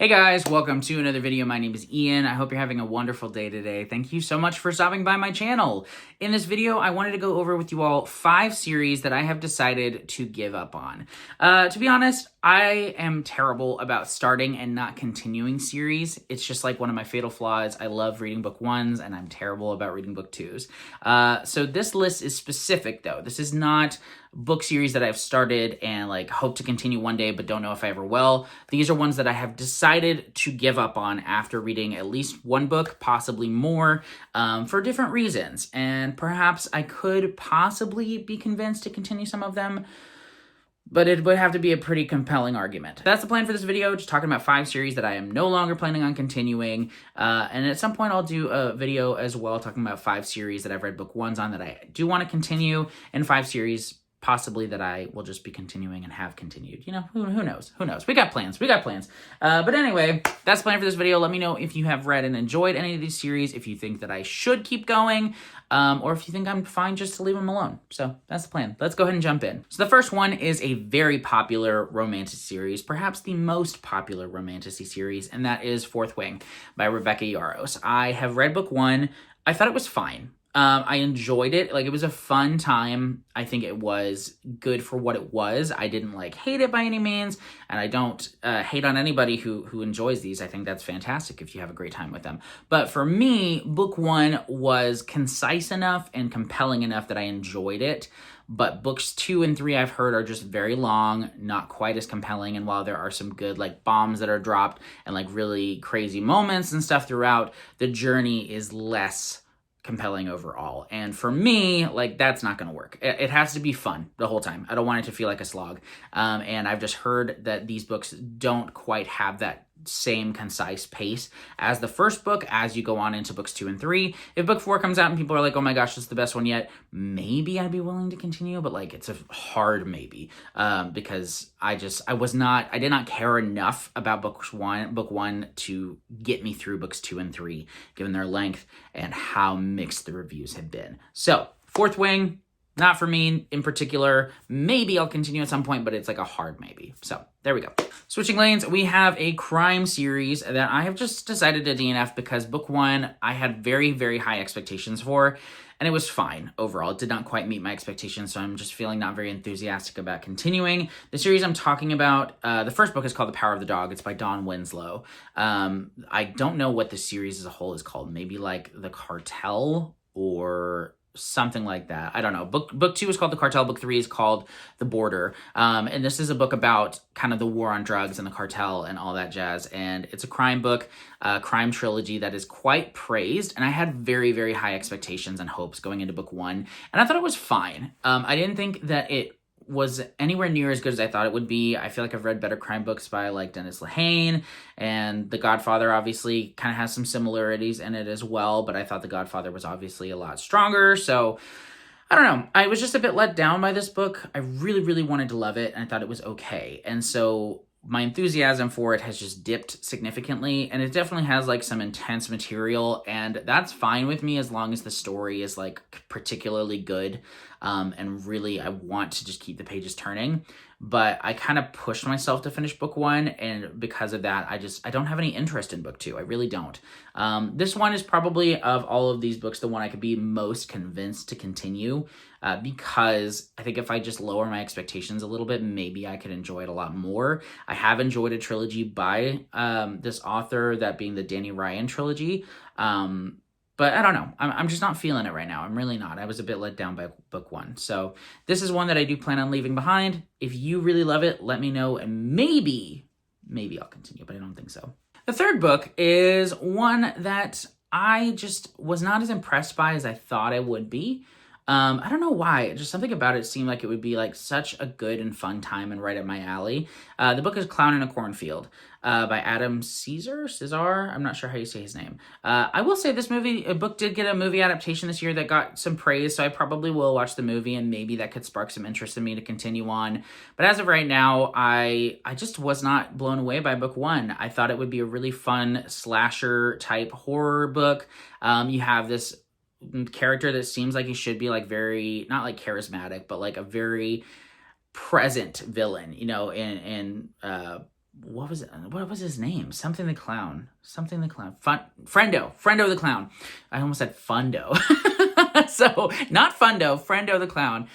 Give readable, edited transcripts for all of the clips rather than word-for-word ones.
Hey guys, welcome to another video. My name is Ian. I hope you're having a wonderful day today. Thank you so much for stopping by my channel. In this video, I wanted to go over with you all 5 series that I have decided to give up on. To be honest, I am terrible about starting and not continuing series. It's just like one of my fatal flaws. I love reading book 1s and I'm terrible about reading book 2s. So this list is specific though. This is not book series that I've started and like hope to continue one day but don't know if I ever will. These are ones that I have decided to give up on after reading at least one book, possibly more, for different reasons. And perhaps I could possibly be convinced to continue some of them, but it would have to be a pretty compelling argument. That's the plan for this video, just talking about 5 series that I am no longer planning on continuing. And at some point I'll do a video as well talking about 5 series that I've read book 1s on that I do want to continue, and 5 series possibly that I will just be continuing and have continued. You know, who knows? Who knows? We got plans. But anyway, that's the plan for this video. Let me know if you have read and enjoyed any of these series, if you think that I should keep going, or if you think I'm fine just to leave them alone. So that's the plan. Let's go ahead and jump in. So the first one is a very popular romantic series, perhaps the most popular romantic series, and that is Fourth Wing by Rebecca Yarros. I have read book 1. I thought it was fine. I enjoyed it. Like, it was a fun time. I think it was good for what it was. I didn't like hate it by any means, and I don't hate on anybody who enjoys these. I think that's fantastic if you have a great time with them. But for me, book 1 was concise enough and compelling enough that I enjoyed it. But books 2 and 3 I've heard are just very long, not quite as compelling. And while there are some good like bombs that are dropped and like really crazy moments and stuff throughout, the journey is less compelling overall. And for me, like, that's not going to work. It has to be fun the whole time. I don't want it to feel like a slog. And I've just heard that these books don't quite have that same concise pace as the first book as you go on into books 2 and 3. If book 4 comes out and people are like, oh my gosh, this is the best one yet, maybe I'd be willing to continue, but like, it's a hard maybe, because I did not care enough about book 1 to get me through books 2 and 3, given their length and how mixed the reviews had been. So Fourth Wing, not for me in particular. Maybe I'll continue at some point, but it's like a hard maybe. So there we go. Switching lanes, we have a crime series that I have just decided to DNF because book 1 I had very, very high expectations for, and it was fine overall. It did not quite meet my expectations, so I'm just feeling not very enthusiastic about continuing. The series I'm talking about, the first book is called The Power of the Dog. It's by Dawn Winslow. I don't know what the series as a whole is called. Maybe like The Cartel or something like that. I don't know. Book 2 is called The Cartel. Book 3 is called The Border. And this is a book about kind of the war on drugs and the cartel and all that jazz. And it's a crime book, crime trilogy that is quite praised. And I had very, very high expectations and hopes going into book 1. And I thought it was fine. I didn't think that it was anywhere near as good as I thought it would be. I feel like I've read better crime books by like Dennis Lehane, and The Godfather obviously kind of has some similarities in it as well, but I thought The Godfather was obviously a lot stronger. So I don't know. I was just a bit let down by this book. I really, really wanted to love it, and I thought it was okay. And so my enthusiasm for it has just dipped significantly, and it definitely has like some intense material, and that's fine with me as long as the story is like particularly good, and really I want to just keep the pages turning. But I kind of pushed myself to finish book 1, and because of that, I don't have any interest in book 2. I really don't. This one is probably, of all of these books, the one I could be most convinced to continue, because I think if I just lower my expectations a little bit, maybe I could enjoy it a lot more. I have enjoyed a trilogy by this author, that being the Danny Ryan trilogy. But I don't know. I'm just not feeling it right now. I'm really not. I was a bit let down by book 1. So this is one that I do plan on leaving behind. If you really love it, let me know, and maybe I'll continue, but I don't think so. The third book is one that I just was not as impressed by as I thought I would be. I don't know why. Just something about it seemed like it would be like such a good and fun time and right up my alley. The book is Clown in a Cornfield by Adam Cesar. I'm not sure how you say his name. I will say this book did get a movie adaptation this year that got some praise, so I probably will watch the movie, and maybe that could spark some interest in me to continue on. But as of right now, I just was not blown away by book 1. I thought it would be a really fun slasher type horror book. You have this character that seems like he should be like very, not like charismatic, but like a very present villain, you know, in what was his name? Something the Clown. Friendo the Clown. I almost said Fundo. So, not Fundo, Friendo the Clown.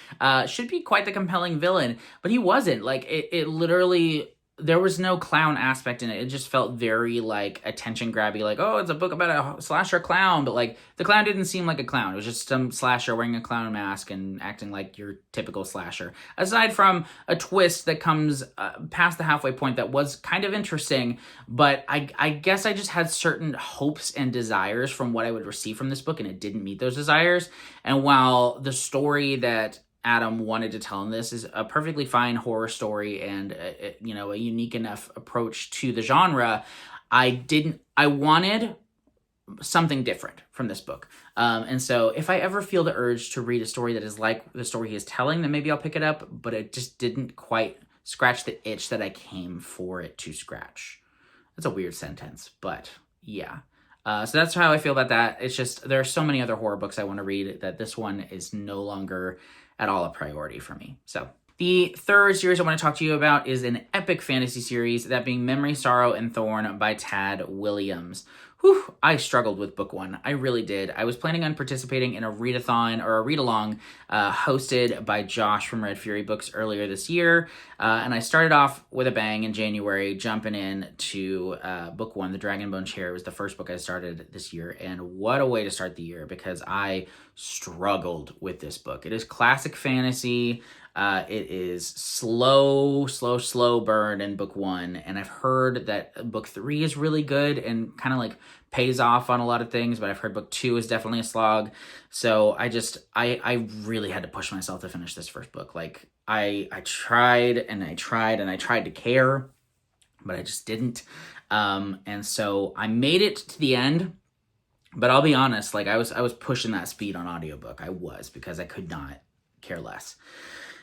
Should be quite the compelling villain, but he wasn't. Like, it literally, there was no clown aspect in it. It just felt very, like, attention grabby, like, oh, it's a book about a slasher clown, but, like, the clown didn't seem like a clown. It was just some slasher wearing a clown mask and acting like your typical slasher. Aside from a twist that comes past the halfway point that was kind of interesting, but I guess I just had certain hopes and desires from what I would receive from this book, and it didn't meet those desires. And while the story that Adam wanted to tell in this is a perfectly fine horror story and a unique enough approach to the genre, I wanted something different from this book. And so if I ever feel the urge to read a story that is like the story he is telling, then maybe I'll pick it up, but it just didn't quite scratch the itch that I came for it to scratch. That's a weird sentence, but yeah. So that's how I feel about that. It's just, there are so many other horror books I want to read that this one is no longer at all a priority for me. So the third series I want to talk to you about is an epic fantasy series, that being Memory, Sorrow, and Thorn by Tad Williams. Whew, I struggled with book one. I really did. I was planning on participating in a readathon or a read-along hosted by Josh from Red Fury Books earlier this year. And I started off with a bang in January, jumping in to book one. The Dragonbone Chair was the first book I started this year. And what a way to start the year, because I struggled with this book. It is classic fantasy. It is slow burn in book one. And I've heard that book three is really good and kind of like pays off on a lot of things, but I've heard book two is definitely a slog. So I really had to push myself to finish this first book. Like I tried to care, but I just didn't. And so I made it to the end, but I'll be honest, like I was pushing that speed on audiobook. I was, because I could not care less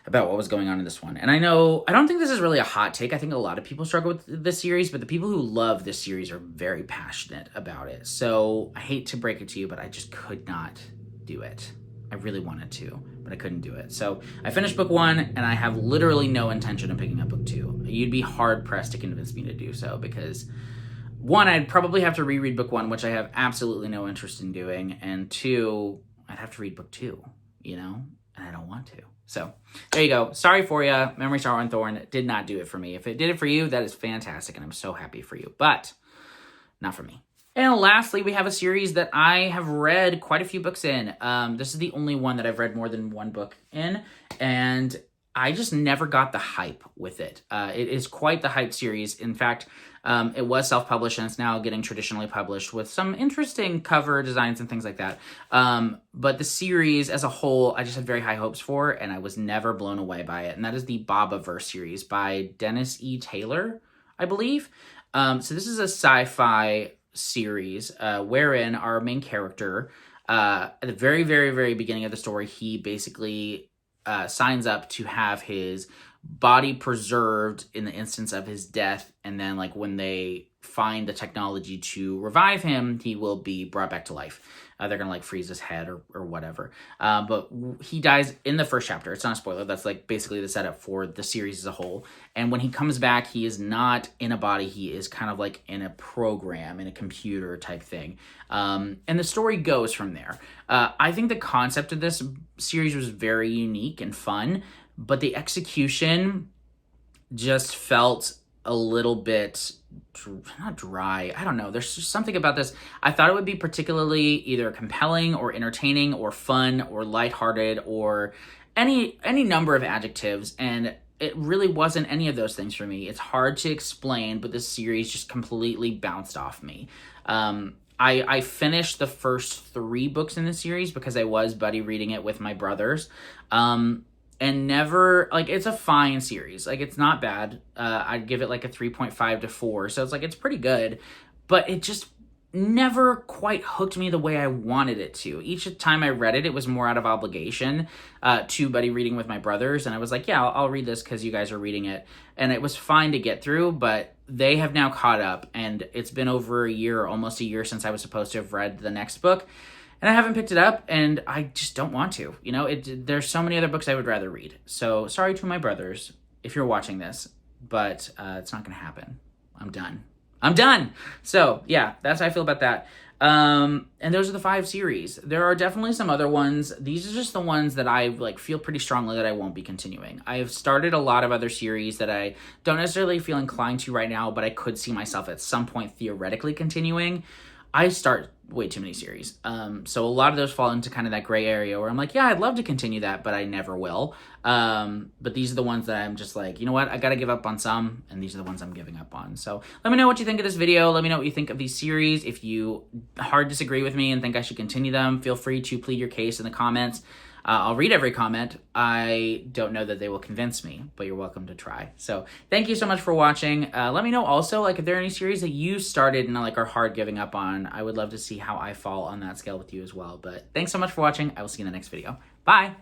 about what was going on in this one. And I don't think this is really a hot take. I think a lot of people struggle with this series, but the people who love this series are very passionate about it. So I hate to break it to you, but I just could not do it. I really wanted to, but I couldn't do it. So I finished book one, and I have literally no intention of picking up book two. You'd be hard pressed to convince me to do so, because one, I'd probably have to reread book one, which I have absolutely no interest in doing. And two, I'd have to read book two, and I don't want to. So there you go. Sorry for you. Memory, Sorrow, and Thorn did not do it for me. If it did it for you, that is fantastic, and I'm so happy for you. But not for me. And lastly, we have a series that I have read quite a few books in. This is the only one that I've read more than one book in, and I just never got the hype with it. It is quite the hype series. In fact, it was self-published, and it's now getting traditionally published with some interesting cover designs and things like that. But the series as a whole, I just had very high hopes for, and I was never blown away by it. And that is the Babaverse series by Dennis E. Taylor, I believe. So this is a sci-fi series wherein our main character, at the very, very, very beginning of the story, he basically signs up to have his body preserved in the instance of his death, and then like when they find the technology to revive him, he will be brought back to life. They're gonna like freeze his head or whatever. But he dies in the first chapter. It's not a spoiler. That's like basically the setup for the series as a whole. And when he comes back, he is not in a body. He is kind of like in a program, in a computer type thing. And the story goes from there. I think the concept of this series was very unique and fun, but the execution just felt a little bit, not dry. I don't know. There's just something about this. I thought it would be particularly either compelling or entertaining or fun or lighthearted or any number of adjectives, and it really wasn't any of those things for me. It's hard to explain, but this series just completely bounced off me. I finished the first 3 books in the series because I was buddy reading it with my brothers. And never, like, it's a fine series. Like, it's not bad. I'd give it like a 3.5 to 4. So it's like, it's pretty good. But it just never quite hooked me the way I wanted it to. Each time I read it, it was more out of obligation to buddy reading with my brothers. And I was like, yeah, I'll read this because you guys are reading it. And it was fine to get through, but they have now caught up. And it's been over a year, almost a year since I was supposed to have read the next book. And I haven't picked it up, and I just don't want to. There's so many other books I would rather read. So sorry to my brothers if you're watching this, but it's not going to happen. I'm done. So yeah, that's how I feel about that. And those are the 5 series. There are definitely some other ones. These are just the ones that I feel pretty strongly that I won't be continuing. I have started a lot of other series that I don't necessarily feel inclined to right now, but I could see myself at some point theoretically continuing. I start way too many series. So a lot of those fall into kind of that gray area where I'm like, yeah, I'd love to continue that, but I never will. But these are the ones that I'm just like, you know what? I got to give up on some, and these are the ones I'm giving up on. So let me know what you think of this video. Let me know what you think of these series. If you hard disagree with me and think I should continue them, feel free to plead your case in the comments. I'll read every comment. I don't know that they will convince me, but you're welcome to try. So thank you so much for watching. Let me know also, if there are any series that you started and are hard giving up on. I would love to see how I fall on that scale with you as well. But thanks so much for watching. I will see you in the next video. Bye.